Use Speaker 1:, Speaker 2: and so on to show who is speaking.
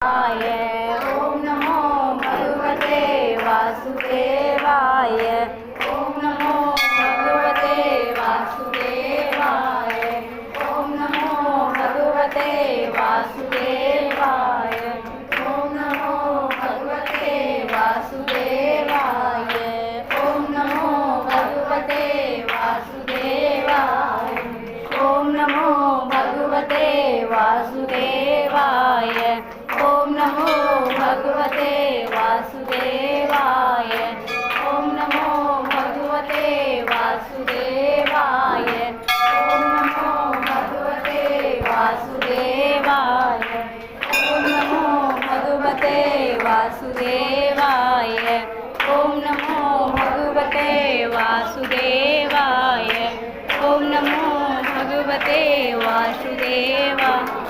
Speaker 1: ओम नमो भगवते वासुदेवाय। ओम नमो भगवते वासुदेवाय। ओम नमो भगवते वासुदेवाय। ओम नमो भगवते वासुदेवाय। ओम नमो भगवते वासुदेवाय। ओम नमो भगवते वासुदेवाय। ओम नमो भगवते वासुदेवाय। ओम नमो भगवते वासुदेवाय। ओम नमो भगवते वासुदेवाय। ओम नमो भगवते वासुदेवाय। ओम नमो भगवते वासुदेवाय। ओम नमो भगवते वासुदेवाय।